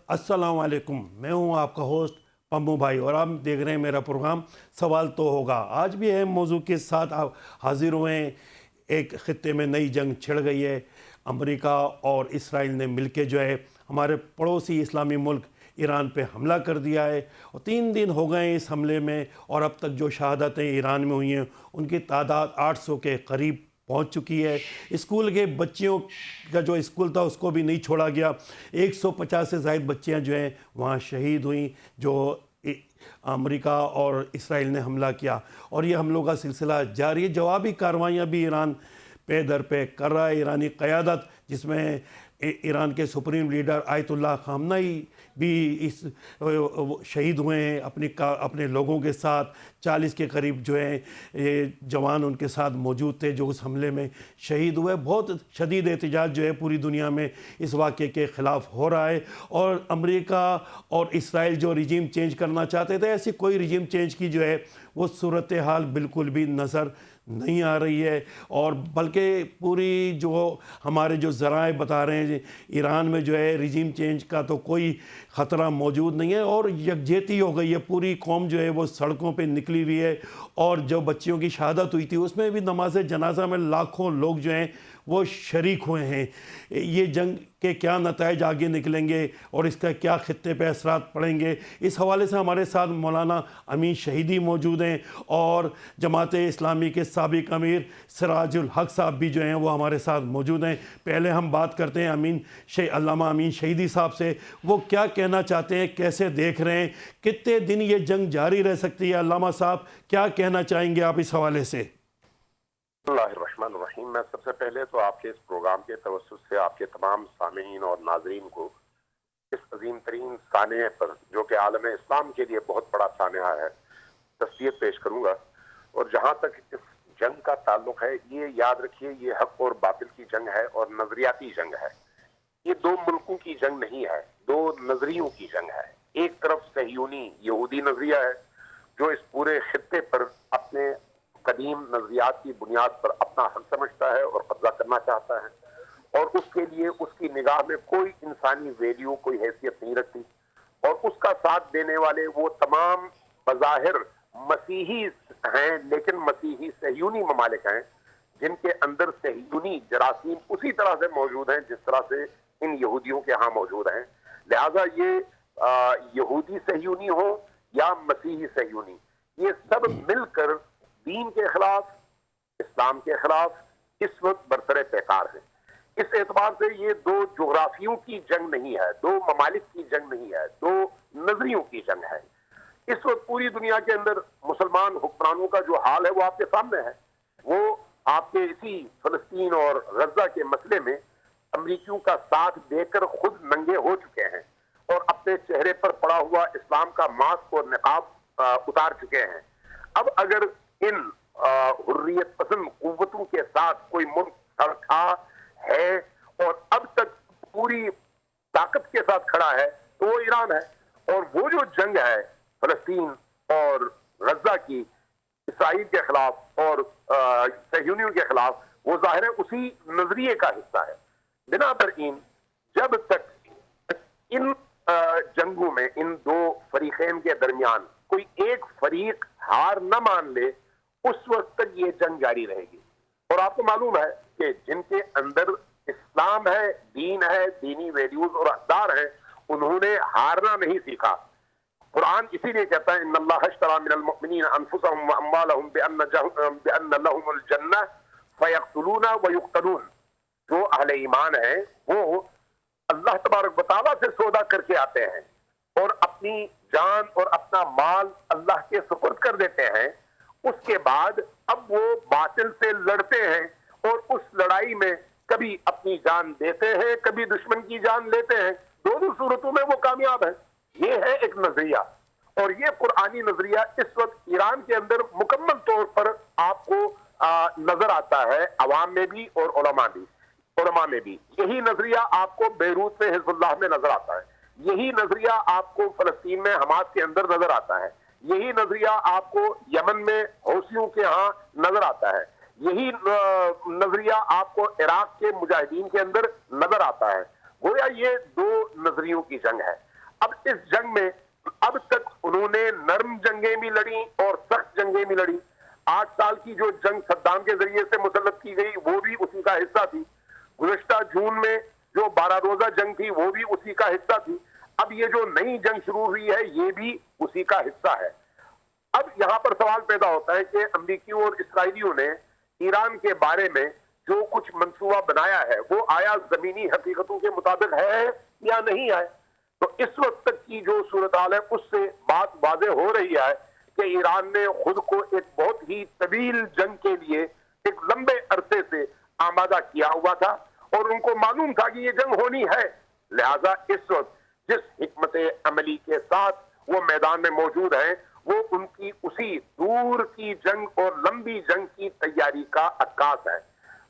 अस्सलाम वालेकुम। मैं हूं आपका होस्ट पम्मू भाई और आप देख रहे हैं मेरा प्रोग्राम सवाल तो होगा। आज भी अहम मौजू के साथ आप हाजिर हुए हैं। एक ख़ित्ते में नई जंग छिड़ गई है। अमेरिका और इसराइल ने मिलकर जो है हमारे पड़ोसी इस्लामी मुल्क ईरान पे हमला कर दिया है और 3 दिन हो गए इस हमले में, और अब तक जो शहादतें ईरान में हुई हैं उनकी तादाद 800 के करीब पहुंच चुकी है। स्कूल के बच्चियों का जो स्कूल था उसको भी नहीं छोड़ा गया। 150 से ज़ायद बच्चियां जो हैं वहाँ शहीद हुई, जो अमेरिका और इसराइल ने हमला किया, और ये हमलों का सिलसिला जारी है। जवाबी कार्रवाइयाँ भी ईरान पे दर पे कर रहा है ईरानी क़यादत, जिसमें ईरान के सुप्रीम लीडर आयतुल्लाह ख़ामनेई भी इस शहीद हुए हैं अपने लोगों के साथ। 40 के करीब जो हैं ये जवान उनके साथ मौजूद थे जो उस हमले में शहीद हुए। बहुत शदीद एहतजाज जो है पूरी दुनिया में इस वाक़े के ख़िलाफ़ हो रहा है, और अमेरिका और इसराइल जो रिजीम चेंज करना चाहते थे, ऐसी कोई रिजीम चेंज की जो है वो सूरत हाल बिल्कुल भी नज़र नहीं आ रही है। और बल्कि पूरी जो हमारे जो ज़राए बता रहे हैं ईरान में जो है रिजीम चेंज का तो कोई ख़तरा मौजूद नहीं है, और यकजहती हो गई है। पूरी कौम जो है वो सड़कों पे निकली हुई है, और जो बच्चियों की शहादत हुई थी उसमें भी नमाज जनाजा में लाखों लोग जो हैं वो शरीक हुए हैं। ये जंग के क्या नताइज आगे निकलेंगे और इसका क्या ख़ित्ते पे असरात पड़ेंगे, इस हवाले से हमारे साथ मौलाना अमीन शहीदी मौजूद हैं, और जमात इस्लामी के साबिक़ अमीर सिराजुल हक साहब भी जो हैं वो हमारे साथ मौजूद हैं। पहले हम बात करते हैं अल्लामा अमीन शहीदी साहब से। वो क्या कहना चाहते हैं, कैसे देख रहे हैं, कितने दिन ये जंग जारी रह सकती है? अल्लामा साहब क्या कहना चाहेंगे आप इस हवाले से? बिस्मिल्लाहिर्रहमानिर्रहीम। मैं सबसे पहले तो आपके इस प्रोग्राम के तवस्सुस से आपके तमाम सामीन और नाजरीन को इस अजीम तरीन सानिया पर, जो कि आलम इस्लाम के लिए बहुत बड़ा सानिया है, तस्दीक पेश करूँगा। और जहाँ तक इस जंग का ताल्लुक है, ये याद रखिए, ये हक और बातिल की जंग है और नजरियाती जंग है। ये दो मुल्कों की जंग नहीं है, दो नजरियों की जंग है। एक तरफ सहियूनी यहूदी नजरिया है जो इस पूरे खित्ते पर अपने कदीम नजरियात की बुनियाद पर अपना हक समझता है और कब्जा करना चाहता है, और उसके लिए उसकी निगाह में कोई इंसानी वैल्यू, कोई हैसियत नहीं रखती। और उसका साथ देने वाले वो तमाम बज़ाहिर मसीही हैं, लेकिन मसीही सहियूनी ममालिक हैं जिनके अंदर सहियूनी जरासीम उसी तरह से मौजूद हैं जिस तरह से इन यहूदियों के यहाँ मौजूद हैं। लिहाजा ये यहूदी सहियूनी हो या मसीही सहियूनी, ये सब मिलकर दीन के खिलाफ, इस्लाम के खिलाफ इस वक्त बरसरे पैकार है। इस एतबार से ये दो जोग्राफियों की जंग नहीं है, दो ममालिक की जंग नहीं है, दो नजरियों की जंग है। इस वक्त पूरी दुनिया के अंदर मुसलमान हुक्मरानों का जो हाल है वो आपके सामने है। वो आपके इसी फलस्तीन और गजा के मसले में अमरीकियों का साथ देकर खुद नंगे हो चुके हैं और अपने चेहरे पर पड़ा हुआ इस्लाम का मास्क और निकाब उतार चुके हैं। अब अगर इन हुर्रियत पसंद कुव्वतों के साथ कोई मुल्क खड़ा है और अब तक पूरी ताकत के साथ खड़ा है तो वो ईरान है। और वो जो जंग है फलस्तीन और गजा की, इसराइल के खिलाफ और सह्यूनियों के खिलाफ, वो जाहिर है उसी नजरिए का हिस्सा है। बिनाबरइन जब तक इन जंगों में इन दो फरीकैन के दरमियान कोई एक फरीक हार न मान ले, उस वक्त तक ये जंग जारी रहेगी। और आपको मालूम है कि जिनके अंदर इस्लाम है, दीन है, दीनी वैल्यूज और अक़दार है, उन्होंने हारना नहीं सीखा। कुरान इसीलिए कहता है इन्नल्लाह अश्तरा मिनल मुअमिनीना अनफुसहुम व अम्वालहुम बिअन्न लहुमुल जन्नह फयक़्तुलूना व युक़्तलून। जो अहले ईमान है वो अल्लाह तबारक व तआला से सौदा करके आते हैं और अपनी जान और अपना माल अल्लाह के सुपुर्द कर देते हैं। उसके बाद अब वो बातिल से लड़ते हैं और उस लड़ाई में कभी अपनी जान देते हैं, कभी दुश्मन की जान लेते हैं। दोनों सूरतों में वो कामयाब है। ये है एक नजरिया, और ये कुरानी नजरिया इस वक्त ईरान के अंदर मुकम्मल तौर पर आपको नजर आता है, अवाम में भी और उलमा में भी। यही नजरिया आपको बेरूत में हिजबुल्लाह में नजर आता है, यही नजरिया आपको फलस्तीन में हमास के अंदर नजर आता है, यही नजरिया आपको यमन में हौसियों के यहाँ नजर आता है, यही नजरिया आपको इराक के मुजाहिदीन के अंदर नजर आता है। गोया ये दो नजरियों की जंग है। اب اس جنگ میں اب تک انہوں نے نرم جنگیں بھی لڑی اور سخت جنگیں بھی لڑی. 8 سال کی جو جنگ صدام کے ذریعے سے مسلط کی گئی وہ بھی اسی کا حصہ تھی. گزشتہ جون میں جو 12 روزہ جنگ تھی وہ بھی اسی کا حصہ تھی. اب یہ جو نئی جنگ شروع ہوئی ہے یہ بھی اسی کا حصہ ہے. اب یہاں پر سوال پیدا ہوتا ہے کہ امریکیوں اور اسرائیلیوں نے ایران کے بارے میں جو کچھ منصوبہ بنایا ہے وہ آیا زمینی حقیقتوں کے مطابق ہے یا نہیں ہے. تو اس وقت تک کی جو صورتحال ہے اس سے بات واضح ہو رہی ہے کہ ایران نے خود کو ایک بہت ہی طویل جنگ کے لیے ایک لمبے عرصے سے آمادہ کیا ہوا تھا اور ان کو معلوم تھا کہ یہ جنگ ہونی ہے. لہذا اس وقت جس حکمت عملی کے ساتھ وہ میدان میں موجود ہیں وہ ان کی اسی دور کی جنگ اور لمبی جنگ کی تیاری کا عکاس ہے.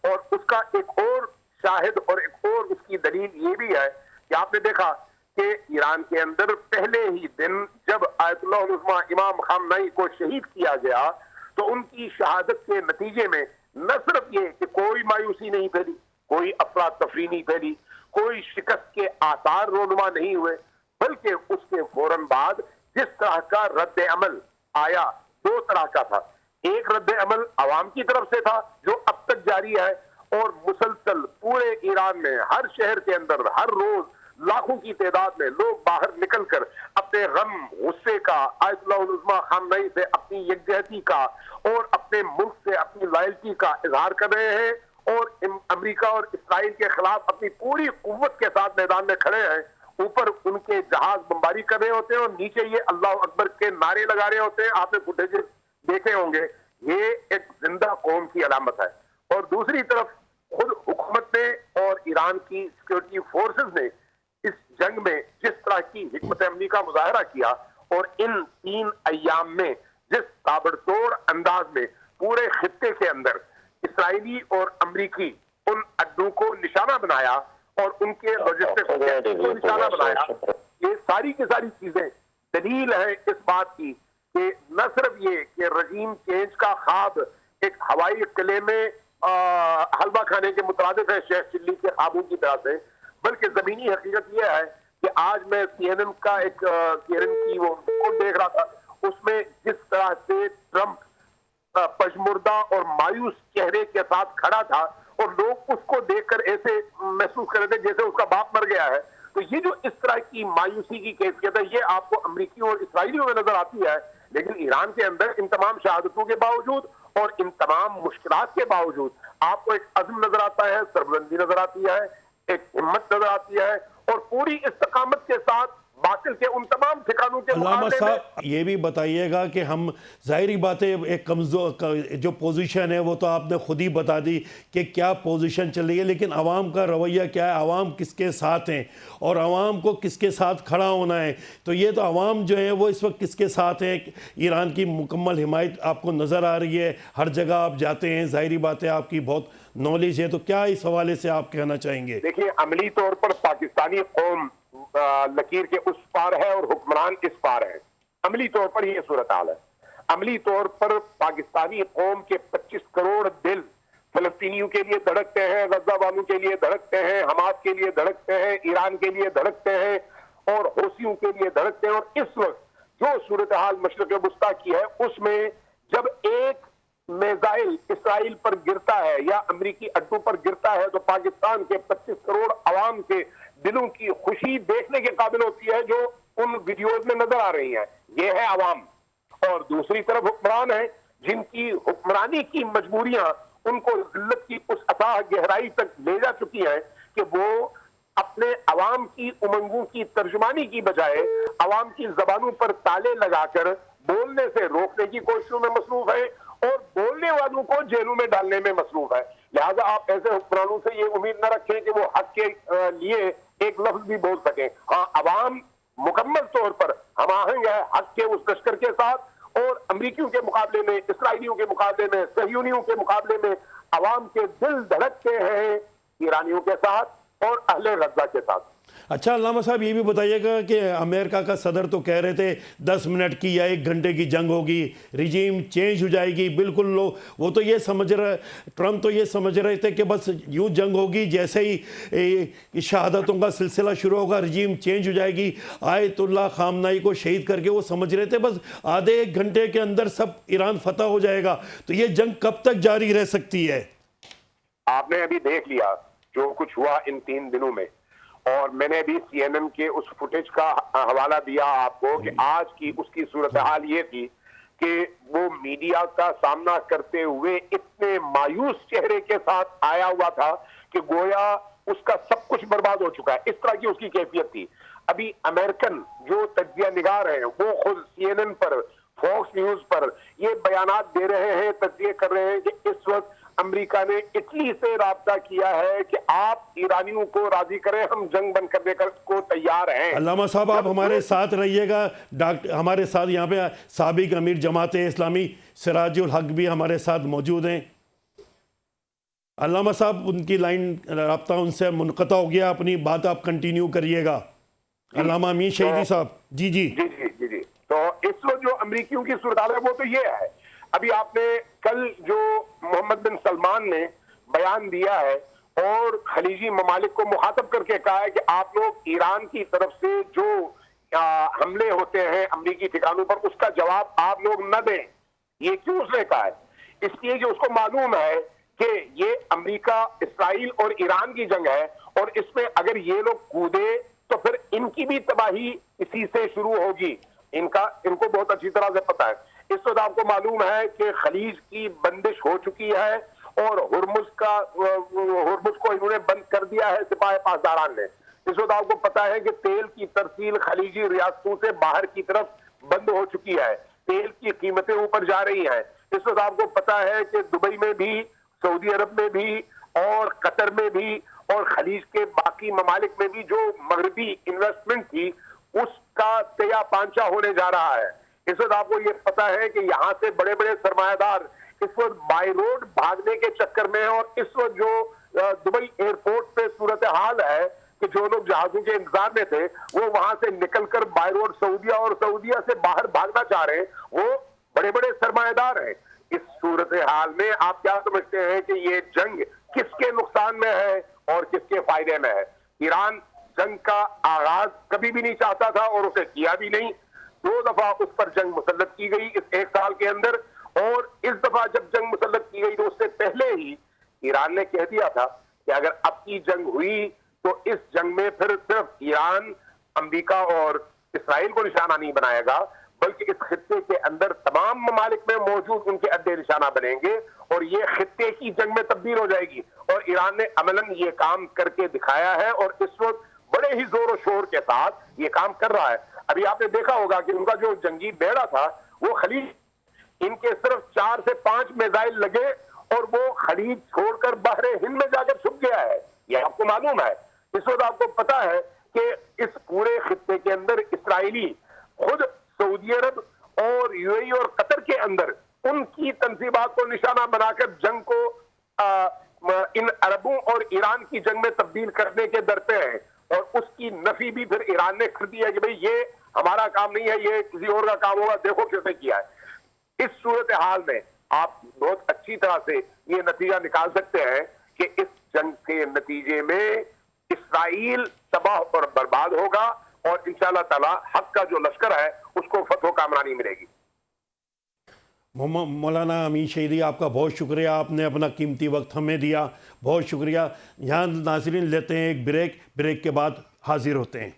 اور اس کا ایک اور شاہد اور ایک اور اس کی دلیل یہ بھی ہے کہ آپ نے دیکھا کہ ایران کے اندر پہلے ہی دن جب آیت اللہ العظمیٰ امام خامنئی کو شہید کیا گیا تو ان کی شہادت کے نتیجے میں نہ صرف یہ کہ کوئی مایوسی نہیں پھیلی, کوئی افراتفری نہیں پھیلی, کوئی شکست کے آثار رونما نہیں ہوئے, بلکہ اس کے فوراً بعد جس طرح کا رد عمل آیا 2 طرح کا تھا. ایک رد عمل عوام کی طرف سے تھا جو اب تک جاری ہے اور مسلسل پورے ایران میں ہر شہر کے اندر ہر روز لاکھوں کی تعداد میں لوگ باہر نکل کر اپنے غم غصے کا, آیت اللہ العظمیٰ خامنئی سے اپنی یکجہتی کا اور اپنے ملک سے اپنی لائلٹی کا اظہار کر رہے ہیں اور امریکہ اور اسرائیل کے خلاف اپنی پوری قوت کے ساتھ میدان میں کھڑے ہیں. اوپر ان کے جہاز بمباری کر رہے ہوتے ہیں اور نیچے یہ اللہ اکبر کے نعرے لگا رہے ہوتے ہیں. آپ نے فوٹیج دیکھے ہوں گے. یہ ایک زندہ قوم کی علامت ہے. اور دوسری طرف خود حکومت نے اور ایران کی سیکورٹی فورسز نے اس جنگ میں جس طرح کی حکمت عملی کا مظاہرہ کیا اور ان 3 ایام میں جس تابڑتوڑ انداز میں پورے خطے کے اندر اسرائیلی اور امریکی ان اڈوں کو نشانہ بنایا اور ان کے لاجسٹکس کو نشانہ بنایا, یہ ساری کی ساری چیزیں دلیل ہے اس بات کی کہ نہ صرف یہ کہ رجیم چینج کا خواب ایک ہوائی قلعے میں حلوہ کھانے کے مترادف ہے شیخ چلی کے خوابوں کی طرح سے, بلکہ زمینی حقیقت یہ ہے کہ آج میں سی این این کا ایک کی وہ دیکھ رہا تھا, اس میں جس طرح سے ٹرمپ پشمردہ اور مایوس چہرے کے ساتھ کھڑا تھا اور لوگ اس کو دیکھ کر ایسے محسوس کر رہے تھے جیسے اس کا باپ مر گیا ہے. تو یہ جو اس طرح کی مایوسی کی کیفیت ہے یہ آپ کو امریکیوں اور اسرائیلیوں میں نظر آتی ہے, لیکن ایران کے اندر ان تمام شہادتوں کے باوجود اور ان تمام مشکلات کے باوجود آپ کو ایک عزم نظر آتا ہے, سربلندی نظر آتی ہے, ایک ہمت نظر آتی ہے اور پوری استقامت کے ساتھ باطل کے ان تمام ٹھکانوں کے علامہ مقابلے صاحب میں. یہ بھی بتائیے گا کہ ہم ظاہری بات ہے ایک کمزور جو پوزیشن ہے وہ تو آپ نے خود ہی بتا دی کہ کیا پوزیشن چل رہی ہے, لیکن عوام کا رویہ کیا ہے, عوام کس کے ساتھ ہیں اور عوام کو کس کے ساتھ کھڑا ہونا ہے. تو یہ تو عوام جو ہے وہ اس وقت کس کے ساتھ ہیں, ایران کی مکمل حمایت آپ کو نظر آ رہی ہے, ہر جگہ آپ جاتے ہیں, ظاہری بات ہے آپ کی بہت نالج ہے, تو کیا اس حوالے سے آپ کہنا چاہیں گے؟ دیکھیے عملی طور پر پاکستانی قوم لکیر کے اس پار ہے اور حکمران اس پار ہے. عملی طور پر یہ صورتحال ہے. عملی طور پر پاکستانی قوم کے 25 کروڑ دل فلسطینیوں کے لیے دھڑکتے ہیں, غزہ والوں کے لیے دھڑکتے ہیں, حماس کے لیے دھڑکتے ہیں, ایران کے لیے دھڑکتے ہیں اور حوثیوں کے لیے دھڑکتے ہیں. اور اس وقت جو صورتحال مشرق وسطیٰ کی ہے اس میں جب ایک میزائل اسرائیل پر گرتا ہے یا امریکی اڈوں پر گرتا ہے تو پاکستان کے 25 کروڑ عوام کے دلوں کی خوشی دیکھنے کے قابل ہوتی ہے جو ان ویڈیوز میں نظر آ رہی ہیں. یہ ہے عوام. اور دوسری طرف حکمران ہیں جن کی حکمرانی کی مجبوریاں ان کو ذلت کی اس اتھاہ گہرائی تک لے جا چکی ہیں کہ وہ اپنے عوام کی امنگوں کی ترجمانی کی بجائے عوام کی زبانوں پر تالے لگا کر بولنے سے روکنے کی کوششوں میں مصروف ہے اور بولنے والوں کو جیلوں میں ڈالنے میں مصروف ہے. لہذا آپ ایسے حکمرانوں سے یہ امید نہ رکھیں کہ وہ حق کے لیے ایک لفظ بھی بول سکیں. ہاں عوام مکمل طور پر ہم آہنگ ہے حق کے اس لشکر کے ساتھ اور امریکیوں کے مقابلے میں, اسرائیلیوں کے مقابلے میں, صہیونیوں کے مقابلے میں عوام کے دل دھڑکتے ہیں ایرانیوں کے ساتھ اور اہل غزہ کے ساتھ. अच्छा अल्लामा साहब ये भी बताइएगा कि अमेरिका का सदर तो कह रहे थे 10 मिनट की या 1 घंटे की जंग होगी, रिजीम चेंज हो जाएगी, बिल्कुल लोग वो तो ये समझ रहे, ट्रम्प तो ये समझ रहे थे कि बस यूँ जंग होगी, जैसे ही शहादतों का सिलसिला शुरू होगा रिजीम चेंज हो जाएगी। आयतुल्लाह खामनाई को शहीद करके वो समझ रहे थे बस आधे 1 घंटे के अंदर सब ईरान फतह हो जाएगा। तो ये जंग कब तक जारी रह सकती है? आपने अभी देख लिया जो कुछ हुआ इन 3 दिनों में, और मैंने भी CNN के उस फुटेज का हवाला दिया आपको कि आज की उसकी सूरत हाल ये थी कि वो मीडिया का सामना करते हुए इतने मायूस चेहरे के साथ आया हुआ था कि गोया उसका सब कुछ बर्बाद हो चुका है, इस तरह की उसकी कैफियत थी। अभी अमेरिकन जो तज्जिया निगार हैं वो खुद CNN पर, फॉक्स न्यूज पर ये बयानात दे रहे हैं, तज्जिए कर रहे हैं कि इस वक्त अमेरिका ने इटली से राब्ता किया है कि आप ईरानियों को राजी करें, हम जंग बंद करने को तैयार हैं। अल्लामा साहब आप हमारे साथ रहिएगा, डॉक्टर हमारे साथ यहाँ पे साबिक अमीर जमात इस्लामी सिराजुल हक भी हमारे साथ मौजूद हैं। अल्लामा साहब उनकी लाइन राब्ता उनसे मुनक़ता हो गया, अपनी बात आप कंटिन्यू करिएगा। अल्लामा अमीन शहीदी साहब जी जी जी जी जी जी तो इस वक्त जो अमेरिकियों की सूरत हाल है वो तो ये है। अभी आपने कल जो मोहम्मद बिन सलमान ने बयान दिया है और खलीजी ममालिक को मुखातब करके कहा है कि आप लोग ईरान की तरफ से जो हमले होते हैं अमेरिकी ठिकानों पर उसका जवाब आप लोग न दें। ये क्यों उसने कहा है? इसलिए कि उसको मालूम है कि ये अमेरिका, इसराइल और ईरान की जंग है और इसमें अगर ये लोग कूदे तो फिर इनकी भी तबाही इसी से शुरू होगी। इनको बहुत अच्छी तरह से पता है। इस वक्त आपको मालूम है कि खलीज की बंदिश हो चुकी है और हुर्मुज को इन्होंने बंद कर दिया है सिपाही पासदारान ने। इस वक्त आपको पता है कि तेल की तरसील खलीजी रियासतों से बाहर की तरफ बंद हो चुकी है, तेल की कीमतें ऊपर जा रही हैं। इस वक्त आपको पता है कि दुबई में भी, सऊदी अरब में भी और कतर में भी और खलीज के बाकी ममालिक में भी जो मगरबी इन्वेस्टमेंट थी उसका तया पांचा होने जा रहा है। इस वक्त आपको ये पता है कि यहाँ से बड़े बड़े सरमायादार इस वक्त बाई रोड भागने के चक्कर में हैं और इस वक्त जो दुबई एयरपोर्ट पे सूरत हाल है कि जो लोग जहाजों के इंतजार में थे वो वहां से निकलकर बाई रोड सऊदिया और सऊदिया से बाहर भागना चाह रहे हैं, वो बड़े बड़े सरमायादार हैं। इस सूरत हाल में आप क्या समझते हैं कि ये जंग किसके नुकसान में है और किसके फायदे में है? ईरान जंग का आगाज कभी भी नहीं चाहता था और उसे किया भी नहीं। 2 दफा उस पर जंग मुसल्लत की गई इस 1 साल के अंदर, और इस दफा जब जंग मुसल्लत की गई तो उससे पहले ही ईरान ने कह दिया था कि अगर अब की जंग हुई तो इस जंग में फिर सिर्फ ईरान, अमेरिका और इसराइल को निशाना नहीं बनाएगा बल्कि इस खित्ते के अंदर तमाम ममालिक में मौजूद उनके अड्डे निशाना बनेंगे और ये खित्ते की जंग में तब्दील हो जाएगी। और ईरान ने अमलन ये काम करके दिखाया है और इस वक्त बड़े ही जोर और शोर के साथ ये काम कर रहा है। अभी आपने देखा होगा कि उनका जो जंगी बेड़ा था वो खलीज, इनके सिर्फ 4 से 5 मिसाइल लगे और वो खलीज छोड़कर बहरे हिंद में जाकर छुप गया है, ये आपको मालूम है। इस वक्त आपको पता है कि इस पूरे खित्ते के अंदर इसराइली खुद सऊदी अरब और यूएई और कतर के अंदर उनकी तंजीबात को निशाना बनाकर जंग को इन अरबों और ईरान की जंग में तब्दील करने के दर पे है। और उसकी नफी भी फिर ईरान ने कर दी है कि भाई ये हमारा काम नहीं है, ये किसी और का काम होगा, देखो कैसे किया है। इस सूरत हाल में आप बहुत अच्छी तरह से ये नतीजा निकाल सकते हैं कि इस जंग के नतीजे में इसराइल तबाह और बर्बाद होगा और इंशाअल्लाह ताला हक का जो लश्कर है उसको फतह कामरानी मिलेगी। मौलाना अमीन शहीदी आपका बहुत शुक्रिया, आपने अपना कीमती वक्त हमें दिया, बहुत शुक्रिया। यहाँ नाज़रीन लेते हैं एक ब्रेक के बाद हाजिर होते हैं।